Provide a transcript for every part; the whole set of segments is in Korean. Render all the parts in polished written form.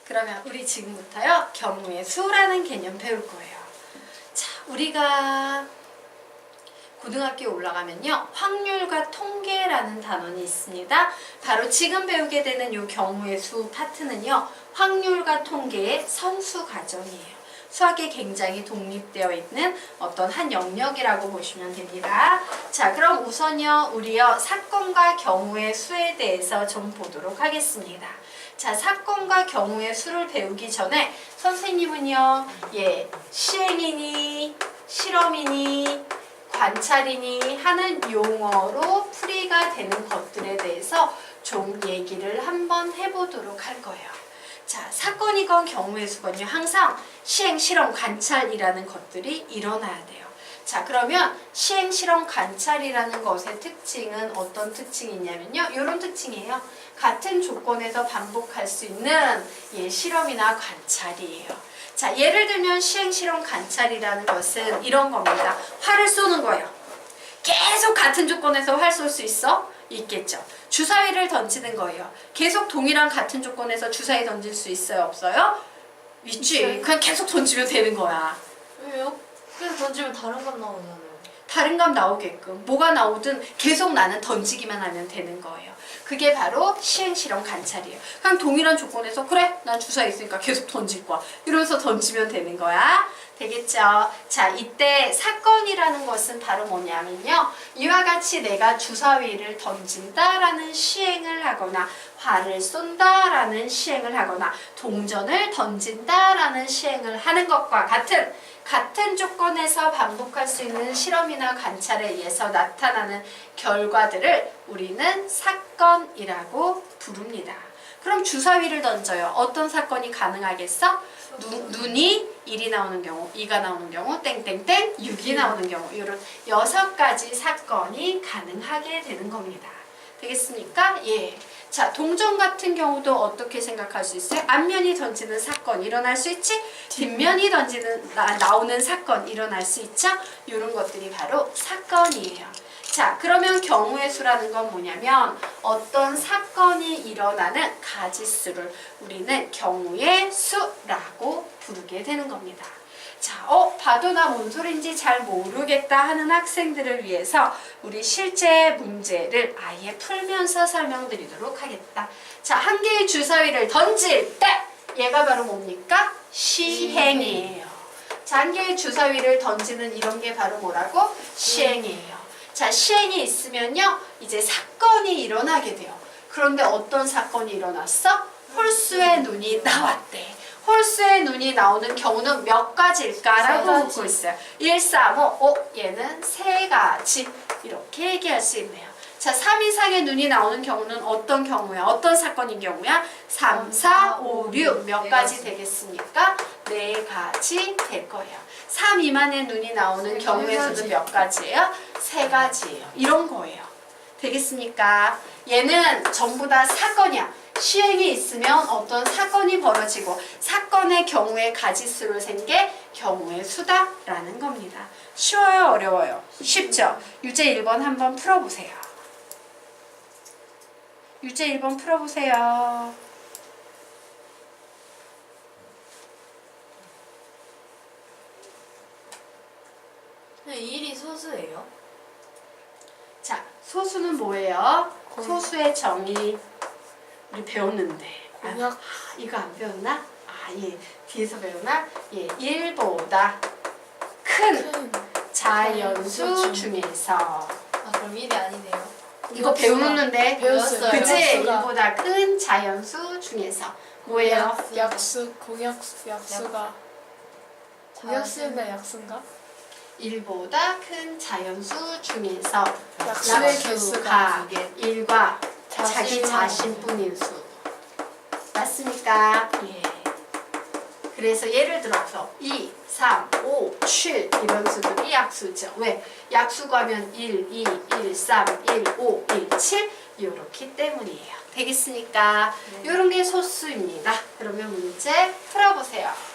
그러면 우리 지금부터요, 경우의 수라는 개념 배울 거예요. 자, 우리가 고등학교에 올라가면요, 확률과 통계라는 단원이 있습니다. 바로 지금 배우게 되는 이 경우의 수 파트는요, 확률과 통계의 선수 과정이에요. 수학에 굉장히 독립되어 있는 어떤 한 영역이라고 보시면 됩니다. 자, 그럼 우선요, 우리요, 사건과 경우의 수에 대해서 좀 보도록 하겠습니다. 자, 사건과 경우의 수를 배우기 전에 선생님은요, 시행이니, 실험이니, 관찰이니 하는 용어로 풀이가 되는 것들에 대해서 좀 얘기를 한번 해보도록 할 거예요. 자, 사건이건 경우의 수건요, 항상 시행, 실험, 관찰이라는 것들이 일어나야 돼요. 자, 그러면 시행, 실험, 관찰이라는 것의 특징은 어떤 특징이 있냐면요, 이런 특징이에요. 같은 조건에서 반복할 수 있는 실험이나 관찰이에요. 자, 예를 들면 시행, 실험, 관찰이라는 것은 이런 겁니다. 활을 쏘는 거예요. 계속 같은 조건에서 활 쏠 수 있어? 있겠죠. 주사위를 던지는 거예요. 계속 동일한 같은 조건에서 주사위 던질 수 있어요? 없어요? 있지. 그냥 계속 던지면 되는 거야. 왜요? 그냥 던지면 다른 건 나오잖아요. 다른 감 나오게끔 뭐가 나오든 계속 나는 던지기만 하면 되는 거예요. 그게 바로 시행, 실험, 관찰이에요. 그냥 동일한 조건에서 그래, 난 주사위 있으니까 계속 던질 거야. 이러면서 던지면 되는 거야. 되겠죠? 자, 이때 사건이라는 것은 바로 뭐냐면요, 이와 같이 내가 주사위를 던진다라는 시행을 하거나 활을 쏜다라는 시행을 하거나 동전을 던진다라는 시행을 하는 것과 같은 조건에서 반복할 수 있는 실험이나 관찰에 의해서 나타나는 결과들을 우리는 사건이라고 부릅니다. 그럼 주사위를 던져요. 어떤 사건이 가능하겠어? 눈이 1이 나오는 경우, 2가 나오는 경우, 땡땡땡, 6이 나오는 경우, 이런 6가지 사건이 가능하게 되는 겁니다. 되겠습니까? 예. 자, 동전 같은 경우도 어떻게 생각할 수 있어요? 앞면이 던지는 사건 일어날 수 있지? 뒷면이 나오는 사건 일어날 수 있죠? 이런 것들이 바로 사건이에요. 자, 그러면 경우의 수라는 건 뭐냐면 어떤 사건이 일어나는 가지수를 우리는 경우의 수라고 부르게 되는 겁니다. 자, 봐도 나 뭔 소린지 잘 모르겠다 하는 학생들을 위해서 우리 실제 문제를 아예 풀면서 설명드리도록 하겠다. 자, 한 개의 주사위를 던질 때 얘가 바로 뭡니까? 시행이에요. 자, 한 개의 주사위를 던지는 이런 게 바로 뭐라고? 시행이에요. 자, 시행이 있으면요, 이제 사건이 일어나게 돼요. 그런데 어떤 사건이 일어났어? 홀수의 눈이 나왔대. 홀수의 눈이 나오는 경우는 몇 가지일까라고 묻고 있어요. 1, 3, 5, 얘는 3가지. 이렇게 얘기할 수 있네요. 자, 3 이상의 눈이 나오는 경우는 어떤 경우야? 어떤 사건인 경우야? 3, 4, 5, 6. 몇 가지 되겠습니까? 4가지 될 거예요. 3 미만의 눈이 나오는 경우의 수는 몇 가지예요? 3가지예요. 이런 거예요. 되겠습니까? 얘는 전부 다 사건이야. 시행이 있으면 어떤 사건이 벌어지고 사건의 경우의 가지수를 센 게 경우의 수다라는 겁니다. 쉬워요? 어려워요? 쉽죠? 유제 1번 한번 풀어보세요. 유제 1번 풀어보세요. 네, 1이 소수예요? 자, 소수는 뭐예요? 소수의 정의 우리 배웠는데 공약. 이거 안 배웠나? 예, 뒤에서 배우나? 예, 1보다 큰 자연수 중에서 그럼 1이 아니네요. 이거 배우는데 배웠어요. 그치? 약수가. 1보다 큰 자연수 중에서 뭐예요? 약수, 약수가 공약수인가 약수인가? 1보다 큰 자연수 중에서 약수의 약수가 1과 자기 자신뿐인 수. 맞습니까? 예. 그래서 예를 들어서 2, 3, 5, 7 이런 수들이 약수죠. 왜? 약수가 하면 1, 2, 1, 3, 1, 5, 1, 7 이렇기 때문이에요. 되겠습니까? 이런 게 소수입니다. 그러면 문제 풀어보세요.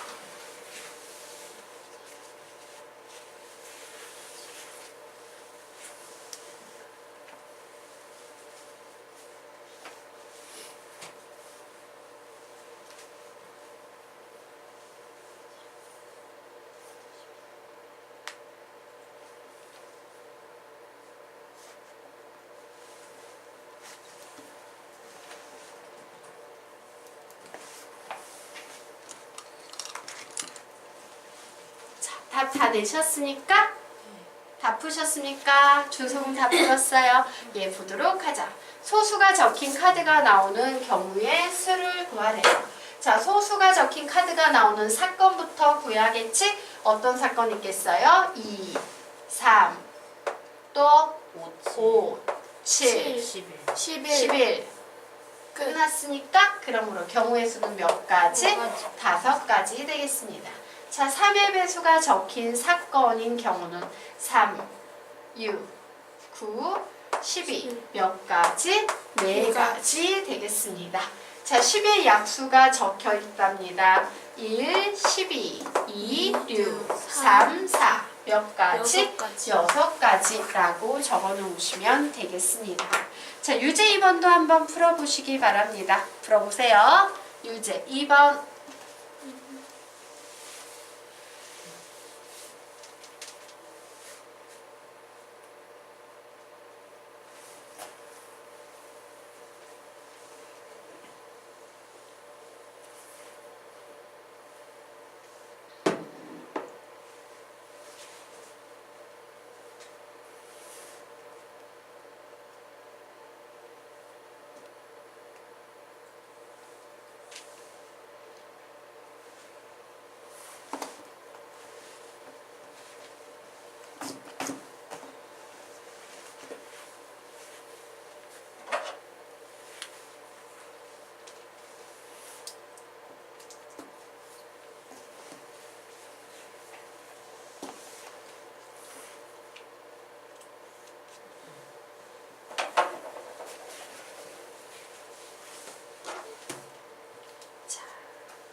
답 다 내셨습니까? 다 푸셨습니까? 준서군 다 풀었어요. 예, 보도록 하자. 소수가 적힌 카드가 나오는 경우에 수를 구하래요. 자, 소수가 적힌 카드가 나오는 사건부터 구해야겠지? 어떤 사건 있겠어요? 2, 3, 또 5, 7, 11. 11. 끝났으니까 그러므로 경우의 수는 몇 가지? 5가지 되겠습니다. 자, 3의 배수가 적힌 사건인 경우는 3, 6, 9, 12. 몇 가지? 4가지 되겠습니다. 자, 10의 약수가 적혀 있답니다. 1, 12, 2, 6, 3, 4. 몇 가지? 6가지라고 적어 놓으시면 되겠습니다. 자, 유제 2번도 한번 풀어보시기 바랍니다. 풀어보세요. 유제 2번.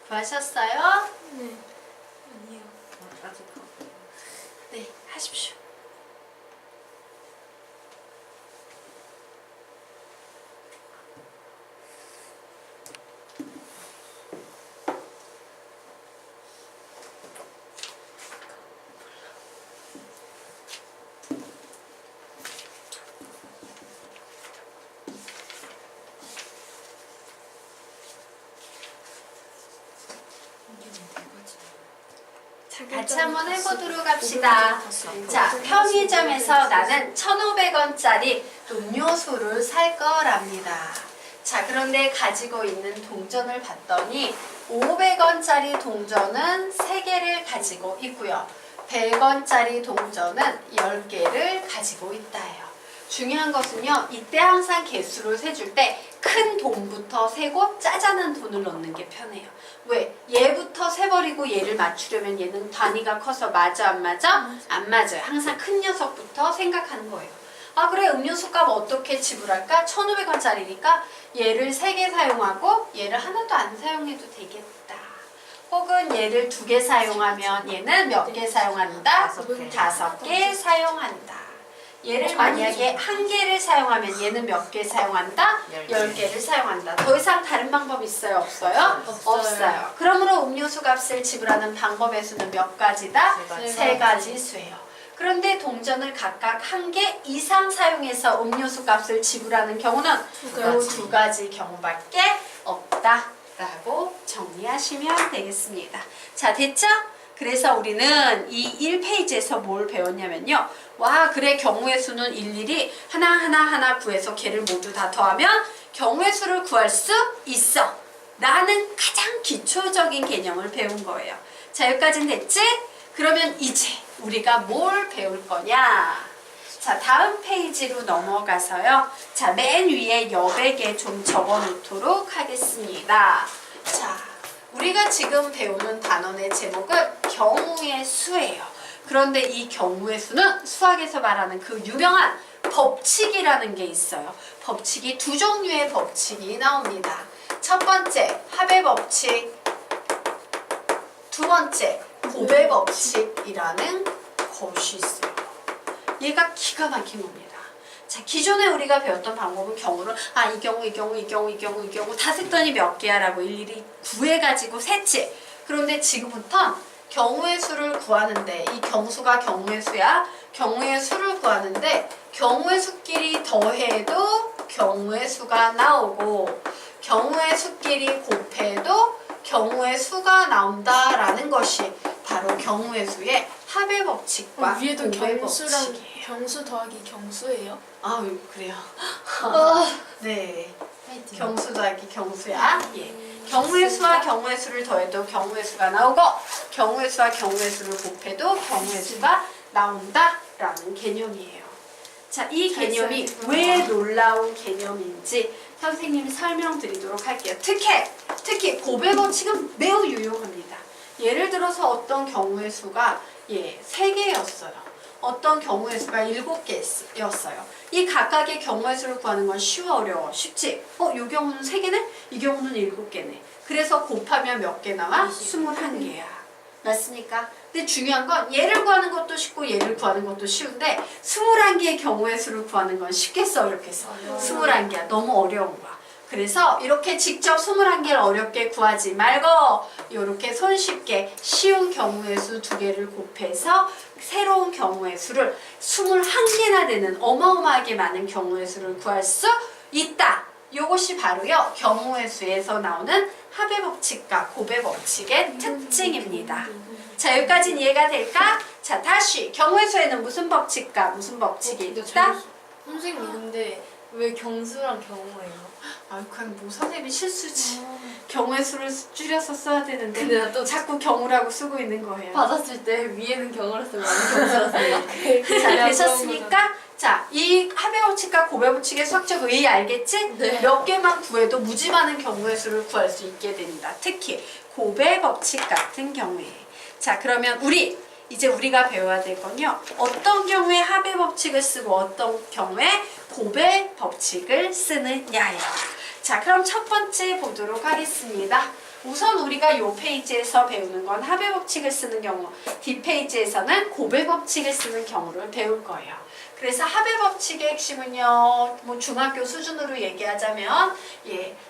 구하셨어요? 네. 아니요. 아직 하고. 네, 하십시오. 같이 한번 해보도록 합시다. 자, 편의점에서 나는 1,500원짜리 음료수를 살 거랍니다. 자, 그런데 가지고 있는 동전을 봤더니 500원짜리 동전은 3개를 가지고 있고요. 100원짜리 동전은 10개를 가지고 있다예요. 중요한 것은요, 이때 항상 개수를 세줄 때 큰 돈부터 세고 짜잔한 돈을 넣는 게 편해요. 왜? 얘부터 세버리고 얘를 맞추려면 얘는 단위가 커서 맞아 안 맞아? 안 맞아요. 항상 큰 녀석부터 생각하는 거예요. 아, 그래, 음료수 값 어떻게 지불할까? 1,500원짜리니까 얘를 3개 사용하고 얘를 하나도 안 사용해도 되겠다. 혹은 얘를 2개 사용하면 얘는 몇 개 사용한다? 5개 사용한다. 얘를 만약에 1개를 사용하면 얘는 몇 개 사용한다? 10개를 사용한다. 더 이상 다른 방법 있어요? 없어요? 없어요. 그러므로 음료수 값을 지불하는 방법의 수는 몇 가지다? 3가지 수예요. 그런데 동전을 각각 1개 이상 사용해서 음료수 값을 지불하는 경우는 이 2가지 경우밖에 없다라고 정리하시면 되겠습니다. 자, 됐죠? 그래서 우리는 이 1페이지에서 뭘 배웠냐면요. 와, 그래, 경우의 수는 일일이 하나 구해서 걔를 모두 다 더하면 경우의 수를 구할 수 있어 라는 가장 기초적인 개념을 배운 거예요. 자, 여기까지는 됐지? 그러면 이제 우리가 뭘 배울 거냐? 자, 다음 페이지로 넘어가서요. 자, 맨 위에 여백에 좀 적어 놓도록 하겠습니다. 자, 우리가 지금 배우는 단원의 제목은 경우의 수예요. 그런데 이 경우의 수는 수학에서 말하는 그 유명한 법칙이라는 게 있어요. 법칙이 2종류의 법칙이 나옵니다. 첫 번째, 합의 법칙. 두 번째, 곱의 법칙이라는 것이 있어요. 얘가 기가 막힌 겁니다. 자, 기존에 우리가 배웠던 방법은 경우를 이 경우 다 셌더니 몇 개야 라고 일일이 구해가지고 셌지. 그런데 지금부터 경우의 수를 구하는데 이 경수가 경우의 수야. 경우의 수를 구하는데 경우의 수끼리 더해도 경우의 수가 나오고 경우의 수끼리 곱해도 경우의 수가 나온다라는 것이 바로 경우의 수의 합의 법칙과 위에도 곱의 경수랑 법칙이에요. 경수 더하기 경수예요? 아, 그래요. 아. 네. 파이팅. 경수 더하기 경수야. 예. 경우의 수와 경우의 수를 더해도 경우의 수가 나오고 경우의 수와 경우의 수를 곱해도 경우의 수가 나온다라는 개념이에요. 자, 이 개념이 왜 놀라운 개념인지 선생님이 설명드리도록 할게요. 특히 곱의 법칙은 매우 유용합니다. 예를 들어서 어떤 경우의 수가 3개였어요. 어떤 경우의 수가 7개였어요. 이 각각의 경우의 수를 구하는 건 쉬워 어려워? 쉽지? 이 경우는 3개네? 이 경우는 7개네. 그래서 곱하면 몇 개 나와? 21개야. 맞습니까? 근데 중요한 건 얘를 구하는 것도 쉽고 얘를 구하는 것도 쉬운데 21개의 경우의 수를 구하는 건 쉽겠어 어렵겠어? 21개야. 너무 어려운 거야. 그래서 이렇게 직접 21개를 어렵게 구하지 말고 이렇게 손쉽게 쉬운 경우의 수 2개를 곱해서 새로운 경우의 수를 21개나 되는 어마어마하게 많은 경우의 수를 구할 수 있다. 이것이 바로요 경우의 수에서 나오는 합의 법칙과 곱의 법칙의 특징입니다. 자, 여기까지는 이해가 될까? 자, 다시 경우의 수에는 무슨 법칙과 무슨 법칙이 있다? 선생님 근데 왜 경수랑 경우예요? 그냥 뭐 선생님이 실수지. 경우의 수를 줄여서 써야 되는데 근데 나 또 자꾸 경우라고 쓰고 있는 거예요. 받았을 때 위에는 경우라 쓰고 아래는 경수라 쓰고. 자, 되셨습니까? 자, 이 합의 법칙과 곱의 법칙의 수학적 의의 알겠지? 네. 몇 개만 구해도 무지 많은 경우의 수를 구할 수 있게 됩니다. 특히 곱의 법칙 같은 경우에. 자, 그러면 이제 우리가 배워야 될 건요. 어떤 경우에 합의 법칙을 쓰고 어떤 경우에 곱의 법칙을 쓰느냐예요. 자, 그럼 첫 번째 보도록 하겠습니다. 우선 우리가 이 페이지에서 배우는 건 합의 법칙을 쓰는 경우, 뒷페이지에서는 곱의 법칙을 쓰는 경우를 배울 거예요. 그래서 합의 법칙의 핵심은요, 뭐 중학교 수준으로 얘기하자면,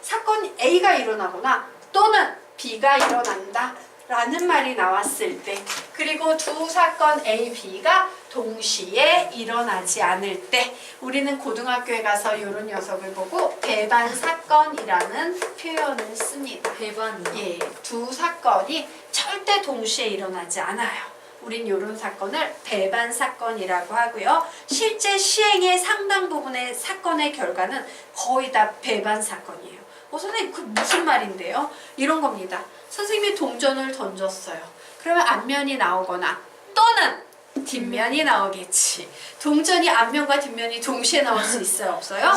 사건 A가 일어나거나 또는 B가 일어난다 라는 말이 나왔을 때, 그리고 두 사건 A, B가 동시에 일어나지 않을 때, 우리는 고등학교에 가서 이런 녀석을 보고 배반 사건이라는 표현을 씁니다. 배반이요? 두 사건이 절대 동시에 일어나지 않아요. 우린 이런 사건을 배반 사건이라고 하고요. 실제 시행의 상당 부분의 사건의 결과는 거의 다 배반 사건이에요. 선생님 그 무슨 말인데요? 이런 겁니다. 선생님이 동전을 던졌어요. 그러면 앞면이 나오거나 또는 뒷면이 나오겠지. 동전이 앞면과 뒷면이 동시에 나올 수 있어요? 없어요?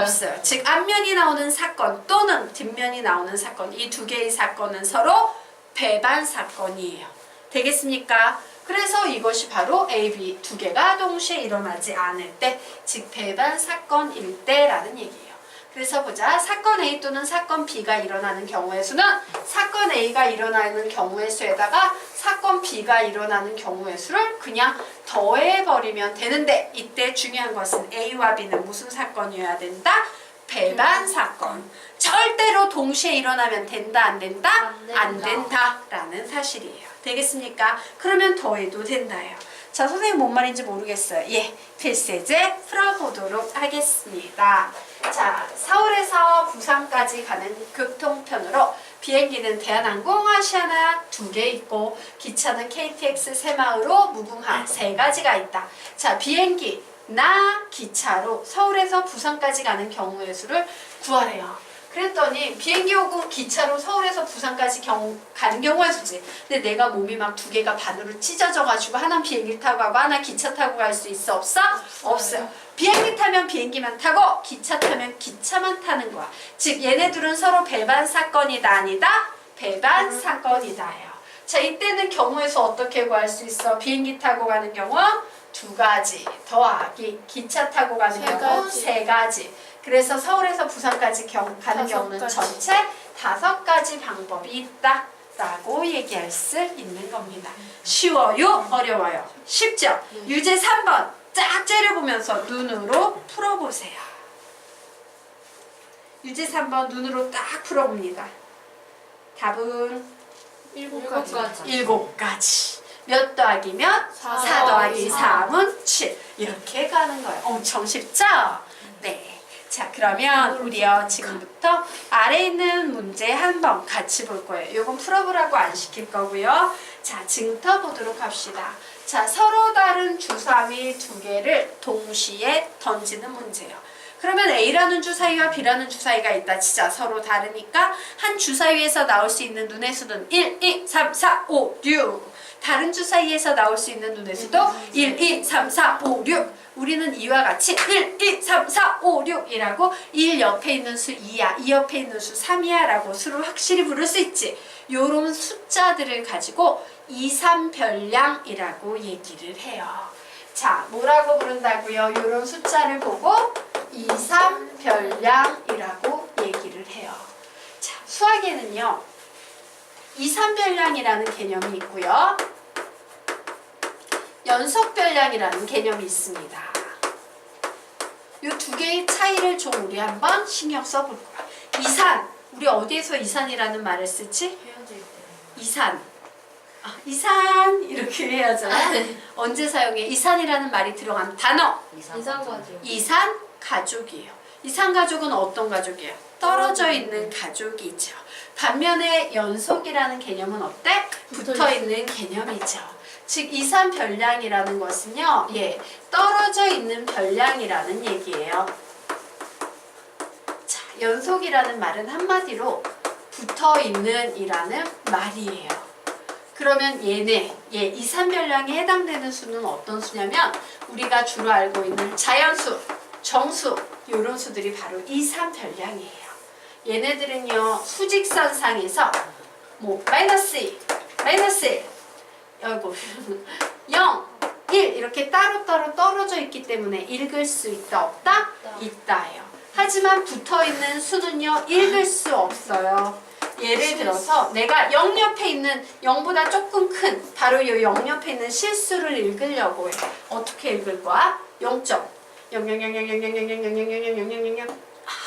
없어요. 즉 앞면이 나오는 사건 또는 뒷면이 나오는 사건, 이 두 개의 사건은 서로 배반 사건이에요. 되겠습니까? 그래서 이것이 바로 A, B 두 개가 동시에 일어나지 않을 때, 즉 배반 사건일 때라는 얘기예요. 그래서 보자. 사건 A 또는 사건 B가 일어나는 경우의 수는 사건 A가 일어나는 경우의 수에다가 사건 B가 일어나는 경우의 수를 그냥 더해버리면 되는데, 이때 중요한 것은 A와 B는 무슨 사건이어야 된다? 배반 사건. 절대로 동시에 일어나면 된다, 안 된다? 안 된다라는 사실이에요. 되겠습니까? 그러면 더해도 된다예요. 자, 선생님 뭔 말인지 모르겠어요. 필세제 풀어보도록 하겠습니다. 자, 서울에서 부산까지 가는 교통편으로 비행기는 대한항공, 아시아나 2개 있고 기차는 KTX, 새마을호, 무궁화 3가지가 있다. 자, 비행기나 기차로 서울에서 부산까지 가는 경우의 수를 구하래요. 그랬더니 비행기 혹은 기차로 서울에서 부산까지 가는 경우의 수지. 근데 내가 몸이 막 2개가 반으로 찢어져가지고 하나 비행기 타고 가고 하나 기차 타고 갈 수 있어? 없어? 없어요. 비행기 타면 비행기만 타고 기차 타면 기차만 타는 거야. 즉 얘네들은 서로 배반 사건이다 아니다? 배반 사건이다예요. 자, 이때는 경우의 수 어떻게 구할 수 있어? 비행기 타고 가는 경우 2가지 더하기 기차 타고 가는 경우 3가지. 그래서 서울에서 부산까지 가는 경우는 전체 5가지 방법이 있다 라고 얘기할 수 있는 겁니다. 쉬워요? 어려워요? 쉽죠? 유제 3번 쫙 째려보면서 눈으로 풀어보세요. 유제 3번 눈으로 딱 풀어봅니다. 답은 7가지. 7가지. 몇 더하기 몇? 4 더하기 3은 7. 이렇게 가는 거예요. 엄청 쉽죠? 네. 자, 그러면 우리요 지금부터 아래에 있는 문제 한번 같이 볼 거예요. 이건 풀어보라고 안 시킬 거고요. 자, 지금부터 보도록 합시다. 자, 서로 다른 주사위 두 개를 동시에 던지는 문제예요. 그러면 A라는 주사위와 B라는 주사위가 있다 치자. 서로 다르니까 한 주사위에서 나올 수 있는 눈의 수는 1, 2, 3, 4, 5, 6. 다른 주사위에서 나올 수 있는 눈의 수도 1, 2, 3, 4, 5, 6. 우리는 이와 같이 1, 2, 3, 4, 5, 6이라고 1 옆에 있는 수 2야, 2 옆에 있는 수 3이야 라고 수를 확실히 부를 수 있지. 요런 숫자들을 가지고 2, 3별량이라고 얘기를 해요. 자, 뭐라고 부른다고요? 요런 숫자를 보고 2, 3별량이라고 얘기를 해요. 자, 수학에는요. 2, 3별량이라는 개념이 있고요. 연속별량이라는 개념이 있습니다. 이 두 개의 차이를 좀 우리 한번 신경 써볼 거야. 이산, 우리 어디에서 이산이라는 말을 쓰지? 헤어질 때. 이산. 이산 이렇게 해야잖아. 언제 사용해? 이산이라는 말이 들어간 단어. 이상과죠. 이산 가족이에요. 이산 가족은 어떤 가족이에요? 떨어져 있는 가족이죠. 반면에 연속이라는 개념은 어때? 붙어 있는 개념이죠. 즉 이산 별량이라는 것은요, 떨어져 있는 별량이라는 얘기예요. 자, 연속이라는 말은 한마디로 붙어 있는이라는 말이에요. 그러면 이산 별량에 해당되는 수는 어떤 수냐면 우리가 주로 알고 있는 자연수, 정수 이런 수들이 바로 이산 별량이에요. 얘네들은요 수직선상에서 마이너스 1, 0, 1 이렇게 따로따로 떨어져 있기 때문에 읽을 수 있다 없다? 있다예요. 하지만 붙어있는 수는요 읽을 수 없어요. 예를 들어서 내가 0 옆에 있는 0보다 조금 큰 바로 이 0 옆에 있는 실수를 읽으려고 해. 어떻게 읽을 거야? 0.0000000000000000000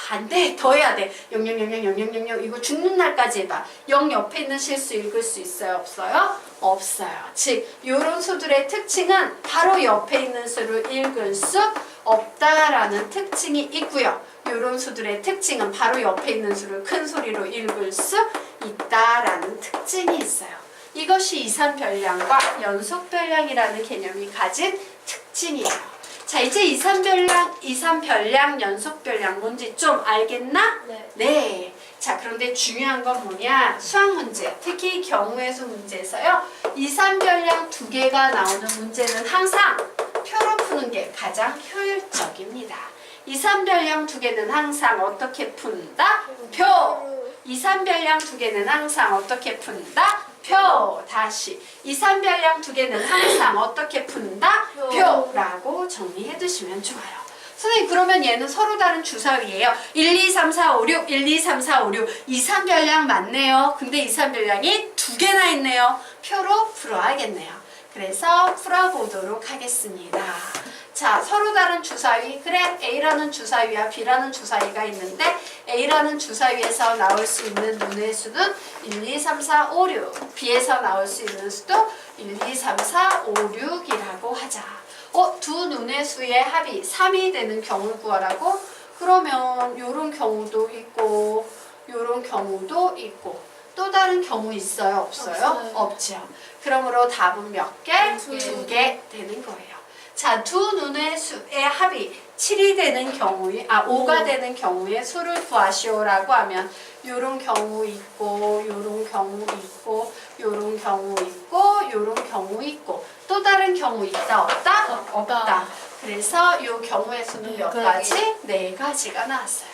안 돼. 더 해야 돼. 000000000 이거 죽는 날까지 해봐. 0 옆에 있는 실수 읽을 수 있어요? 없어요? 없어요. 즉 이런 수들의 특징은 바로 옆에 있는 수를 읽을 수 없다라는 특징이 있고요. 이런 수들의 특징은 바로 옆에 있는 수를 큰 소리로 읽을 수 있다라는 특징이 있어요. 이것이 이산별량과 연속별량이라는 개념이 가진 특징이에요. 자, 이제 이산별량, 연속별량 뭔지 좀 알겠나? 네. 자, 그런데 중요한 건 뭐냐? 수학 문제, 특히 경우의 수 문제에서요. 이산별량 두 개가 나오는 문제는 항상 표로 푸는 게 가장 효율적입니다. 이산별량 두 개는 항상 어떻게 푼다? 표. 이산별량 두 개는 항상 어떻게 푼다? 표. 다시 이산별량 두 개는 항상 어떻게 푼다? 표라고 정리해 두시면 좋아요. 선생님 그러면 얘는 서로 다른 주사위예요. 1, 2, 3, 4, 5, 6 1, 2, 3, 4, 5, 6 이산별량 맞네요. 근데 이산별량이 두 개나 있네요. 표로 풀어야겠네요. 그래서 풀어보도록 하겠습니다. 자, 서로 다른 주사위. 그래, A라는 주사위와 B라는 주사위가 있는데 A라는 주사위에서 나올 수 있는 눈의 수는 1, 2, 3, 4, 5, 6 B에서 나올 수 있는 수도 1, 2, 3, 4, 5, 6이라고 하자. 두 눈의 수의 합이 3이 되는 경우를 구하라고? 그러면 요런 경우도 있고 요런 경우도 있고 또 다른 경우 있어요? 없어요? 없죠. 그러므로 답은 몇 개? 2개 되는 거예요. 자, 두 눈의 수의 합이 7이 되는 경우에 5가 되는 경우에 수를 구하시오라고 하면 요런 경우 있고 요런 경우 있고 요런 경우 있고 요런 경우 있고 또 다른 경우 있다 없다? 없다. 그래서 요 경우의 수는 몇 가지? 4가지가 나왔어요.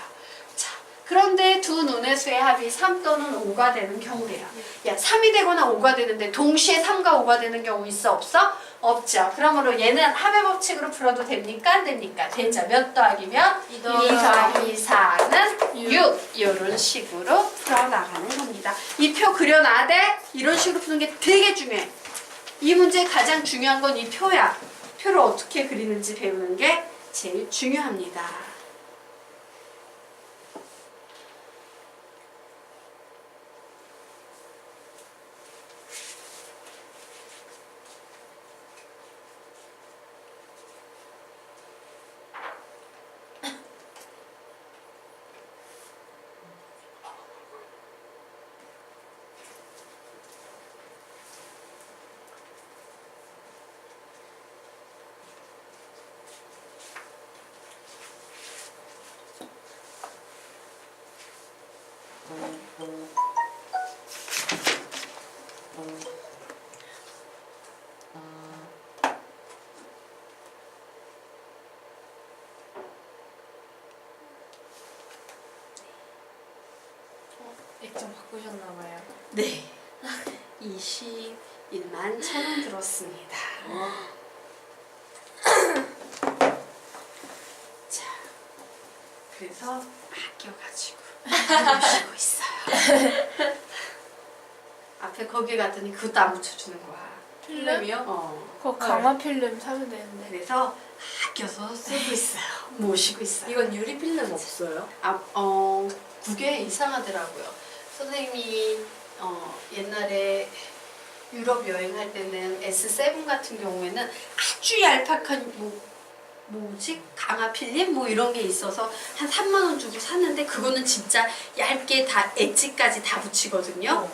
자, 그런데 두 눈의 수의 합이 3 또는 5가 되는 경우래요. 야, 3이 되거나 5가 되는데 동시에 3과 5가 되는 경우 있어 없어? 없죠. 그러므로 얘는 합의 법칙으로 풀어도 됩니까? 안 됩니까? 되죠. 몇 더하기면 2 더하기 4는 6. 이런 식으로 풀어나가는 겁니다. 이 표 그려놔야 돼? 이런 식으로 푸는 게 되게 중요해. 이 문제의 가장 중요한 건 이 표야. 표를 어떻게 그리는지 배우는 게 제일 중요합니다. 액정 바꾸셨나봐요. 네. 21만 1,000원 들었습니다. 자, 그래서 아껴가지고 모시고 있어요. 앞에 거기 갔더니 그것도 안 붙여주는 거야. 필름이요? 어. 그거 강화 필름 사면 되는데. 그래서 아껴서 쓰고 있어요. 모시고 있어요. 이건 유리 필름 없어요? 그게 이상하더라고요. 선생님이 옛날에 유럽 여행할 때는 S7 같은 경우에는 아주 얄팍한 뭐지? 강화 필름 뭐 이런 게 있어서 한 3만 원 주고 샀는데 그거는 진짜 얇게 다 엣지까지 다 붙이거든요.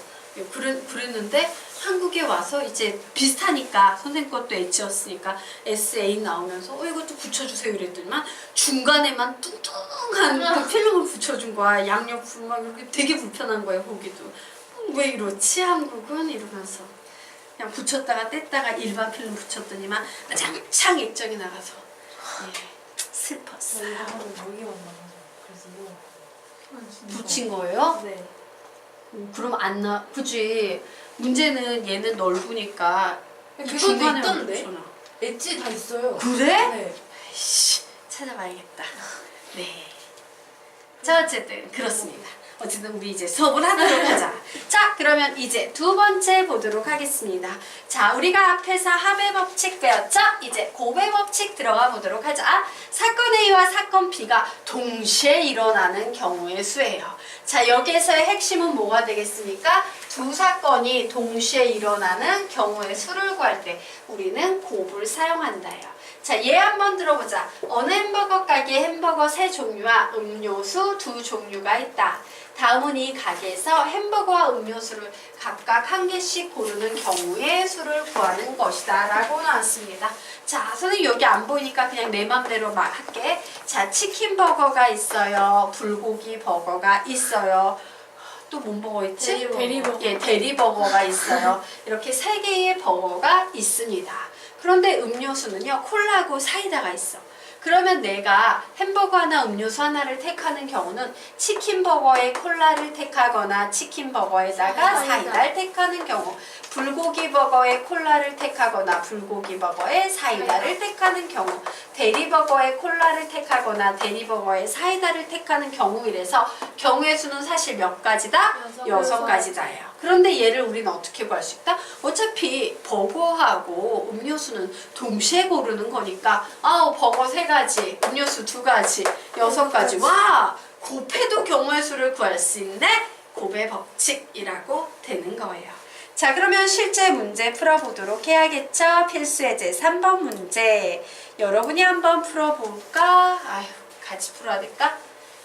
그랬는데 한국에 와서 이제 비슷하니까 선생님 것도 엣지였으니까 S8 나오면서 이것도 붙여주세요 이랬더니만 중간에만 뚱뚱한 그 필름을 붙여준 거야. 양옆으로 막 이렇게 되게 불편한 거예요. 거기도 왜 이렇지 한국은 이러면서 그냥 붙였다가 뗐다가 일반 필름 붙였더니만 장창 액정이 나가서 슬펐어요. 여기 왔나 그래서 이거 붙인 거예요? 네. 그럼 안 나, 그치. 문제는 얘는 넓으니까 그것도 중간에만 있던데? 붙여놔. 엣지 다 있어요. 그래? 네. 씨, 찾아봐야겠다. 네. 자, 어쨌든 그렇습니다. 어쨌든 우리 이제 수업을 하도록 하자. 자, 그러면 이제 두 번째 보도록 하겠습니다. 자, 우리가 앞에서 합의 법칙 배웠죠? 이제 고배 법칙 들어가 보도록 하자. 사건 A와 사건 B가 동시에 일어나는 경우의 수예요. 자, 여기에서의 핵심은 뭐가 되겠습니까? 두 사건이 동시에 일어나는 경우의 수를 구할 때 우리는 곱을 사용한다요. 자, 얘 한번 들어보자. 어느 햄버거 가게에 햄버거 3종류와 음료수 2종류가 있다. 다음은 이 가게에서 햄버거와 음료수를 각각 한 개씩 고르는 경우의 수를 구하는 것이다 라고 나왔습니다. 자, 선생님 여기 안 보이니까 그냥 내 맘대로 막 할게. 자, 치킨 버거가 있어요. 불고기 버거가 있어요. 또 뭔 버거 있지? 대리버거. 예, 대리버거가 있어요. 이렇게 3개의 버거가 있습니다. 그런데 음료수는요, 콜라하고 사이다가 있어. 그러면 내가 햄버거 하나, 음료수 하나를 택하는 경우는 치킨버거에 콜라를 택하거나 치킨버거에다가 사이다를 택하는 경우, 불고기버거에 콜라를 택하거나 불고기버거에 사이다를 택하는 경우, 대리버거에 콜라를 택하거나 대리버거에 사이다를 택하는 경우 이래서 경우의 수는 사실 몇 가지다? 6가지다예요. 그런데 얘를 우리는 어떻게 구할 수 있다? 어차피 버거하고 음료수는 동시에 고르는 거니까 버거 3가지, 음료수 2가지, 6가지. 와! 곱해도 경우의 수를 구할 수 있는 곱의 법칙이라고 되는 거예요. 자, 그러면 실제 문제 풀어보도록 해야겠죠? 필수예제 3번 문제. 여러분이 한번 풀어볼까? 같이 풀어야 될까?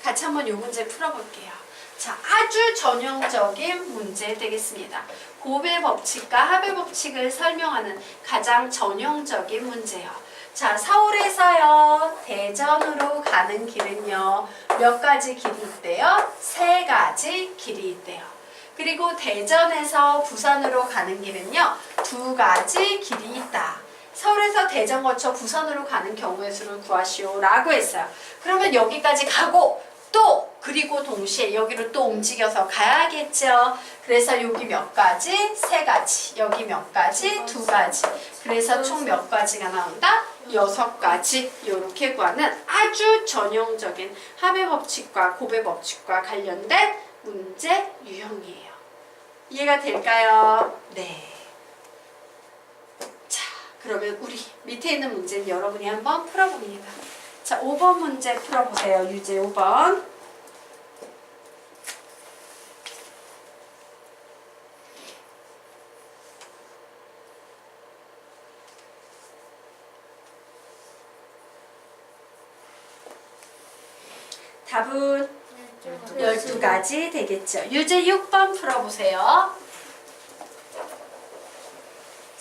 같이 한번 이 문제 풀어볼게요. 자, 아주 전형적인 문제 되겠습니다. 곱의 법칙과 합의 법칙을 설명하는 가장 전형적인 문제요. 자, 서울에서요, 대전으로 가는 길은요, 몇 가지 길이 있대요? 3가지 길이 있대요. 그리고 대전에서 부산으로 가는 길은요, 2가지 길이 있다. 서울에서 대전 거쳐 부산으로 가는 경우의 수를 구하시오 라고 했어요. 그러면 여기까지 가고 또 그리고 동시에 여기로 또 움직여서 가야겠죠. 그래서 여기 몇 가지? 3가지. 여기 몇 가지? 2가지. 그래서 총 몇 가지가 나온다? 6가지. 이렇게 구하는 아주 전형적인 합의 법칙과 곱의 법칙과 관련된 문제 유형이에요. 이해가 될까요? 네. 자, 그러면 우리 밑에 있는 문제는 여러분이 한번 풀어봅니다. 자, 5번 문제 풀어보세요. 유제 5번. 답은 12가지 되겠죠. 유제 6번 풀어보세요.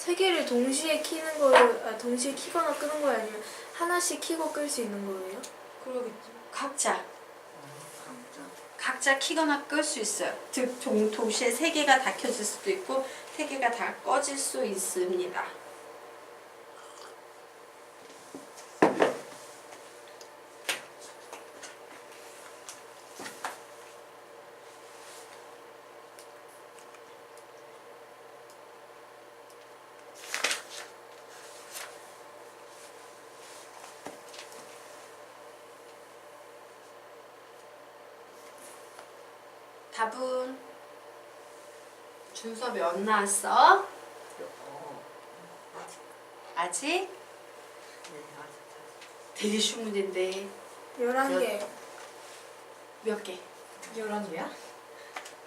3개를 동시에 키는 거를 동시에 키거나 끄는 거예요? 아니면 하나씩 키고 끌 수 있는 거예요? 그러겠죠. 각자 각자 키거나 끌 수 있어요. 즉 동시에 3개가 다 켜질 수도 있고 3개가 다 꺼질 수 있습니다. 답은 준서 몇 나왔어? 아직? 되게 쉬운 문제인데 11개, 몇 개? 11개야?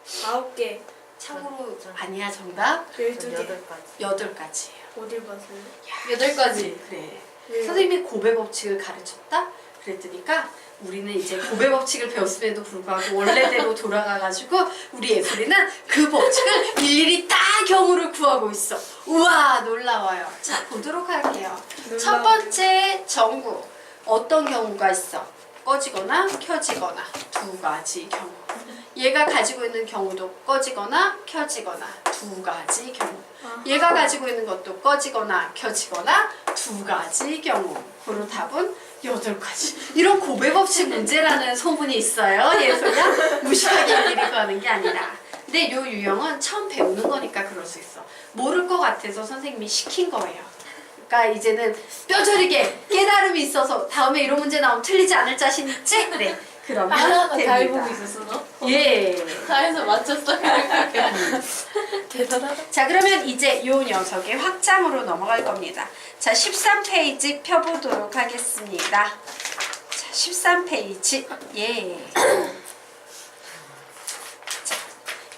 9개, 참고로 아니야 정답? 12개. 8가지예요. 어딜 봤어요? 8가지. 그래. 왜요? 선생님이 고배 법칙을 가르쳤다? 그랬더니까 우리는 이제 고배 법칙을 배웠음에도 불구하고 원래대로 돌아가가지고 우리 예술이는 그 법칙을 일일이 다 경우를 구하고 있어. 우와 놀라워요. 자 보도록 할게요. 첫 번째 정구 어떤 경우가 있어? 꺼지거나 켜지거나 2가지 경우. 얘가 가지고 있는 경우도 꺼지거나 켜지거나 2가지 경우. 얘가 가지고 있는 것도 꺼지거나 켜지거나 2가지 경우. 그로 답은 8가지. 이런 고배 법칙 문제라는 소문이 있어요. 예소야 무식하게 일일이 구하는 게 아니라. 근데 요 유형은 처음 배우는 거니까 그럴 수 있어. 모를 것 같아서 선생님이 시킨 거예요. 그러니까 이제는 뼈저리게 깨달음이 있어서 다음에 이런 문제 나오면 틀리지 않을 자신 있지? 네. 그러면 하나하나 다 됩니다. 해보고 있었어 너? 예. 다 해서 맞췄어. 대단하다. 자 그러면 이제 요 녀석의 확장으로 넘어갈 겁니다. 자 13페이지 펴보도록 하겠습니다. 자 13페이지 예. 자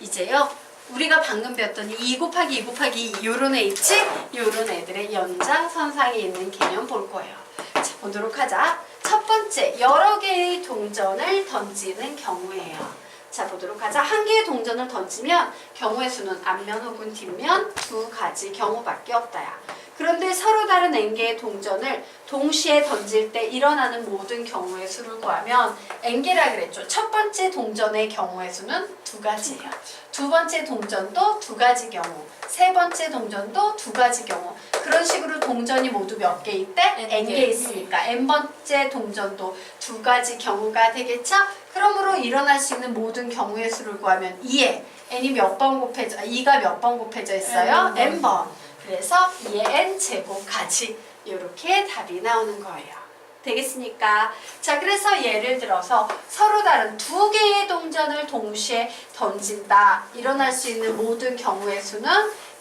이제요 우리가 방금 배웠던 2 곱하기 2 곱하기 2 요런 애 있지? 요런 애들의 연장선상에 있는 개념 볼 거예요. 자 보도록 하자. 첫 번째 여러 개의 동전을 던지는 경우예요. 자 보도록 하자. 한 개의 동전을 던지면 경우의 수는 앞면 혹은 뒷면 2가지 경우밖에 없다야. 그런데 서로 다른 n개의 동전을 동시에 던질 때 일어나는 모든 경우의 수를 구하면 n개라 그랬죠. 첫 번째 동전의 경우의 수는 2가지예요. 두 번째 동전도 2가지 경우, 세 번째 동전도 2가지 경우. 그런 식으로 동전이 모두 몇 개 있대? n개 있으니까 n번째 동전도 2가지 경우가 되겠죠? 그러므로 일어날 수 있는 모든 경우의 수를 구하면 2에 n이 몇 번 곱해져, 2가 몇 번 곱해져 있어요? n번. 그래서 2의 n제곱까지 이렇게 답이 나오는 거예요. 되겠습니까? 자, 그래서 예를 들어서 서로 다른 2개의 동전을 동시에 던진다. 일어날 수 있는 모든 경우의 수는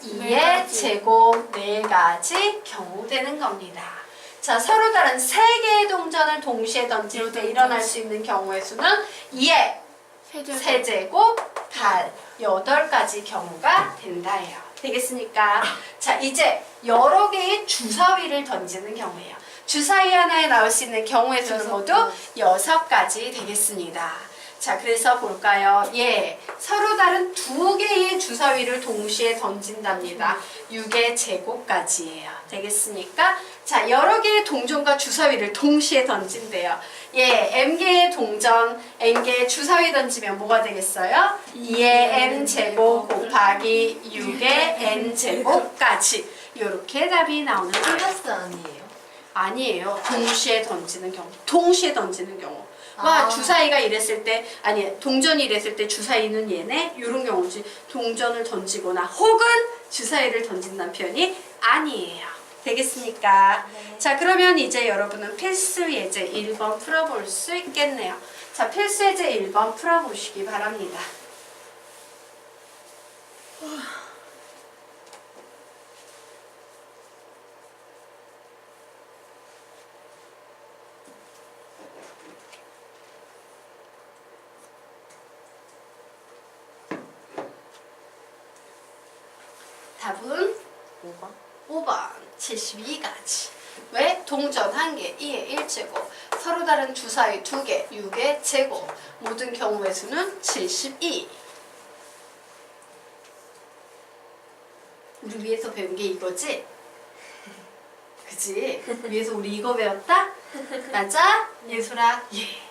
2의 제곱 4가지 경우 되는 겁니다. 자, 서로 다른 3개의 동전을 동시에 던질 때 일어날 수 있는 경우의 수는 2의 세제곱 8, 8가지 경우가 된다예요. 되겠습니까? 자, 이제 여러 개의 주사위를 던지는 경우예요. 주사위 하나에 나올 수 있는 경우의 수는 모두 6가지 되겠습니다. 자, 그래서 볼까요? 예, 서로 다른 2개의 주사위를 동시에 던진답니다. 6의 제곱까지예요. 되겠습니까? 자, 여러 개의 동전과 주사위를 동시에 던진대요. 예, m개의 동전, n개의 주사위 던지면 뭐가 되겠어요? 2의 n제곱 곱하기 6의 n제곱까지 이렇게 답이 나오는 거예요. 플러스 아니에요? 아니에요. 동시에 던지는 경우. 동시에 던지는 경우. 와, 주사위가 이랬을 때, 아니, 동전이 이랬을 때 주사위는 얘네? 이런 경우지. 동전을 던지거나 혹은 주사위를 던진다는 표현이 아니에요. 되겠습니까? 네. 자, 그러면 이제 여러분은 필수 예제 1번 풀어볼 수 있겠네요. 자, 필수 예제 1번 풀어보시기 바랍니다. 답은 5번? 5번 72가지. 왜? 동전 1개, 2의 1제곱, 서로 다른 주사위 2개, 6의 제곱, 모든 경우의 수는 72. 우리 위에서 배운 게 이거지? 그치? 위에서 우리 이거 배웠다? 맞아? 예솔아? 예.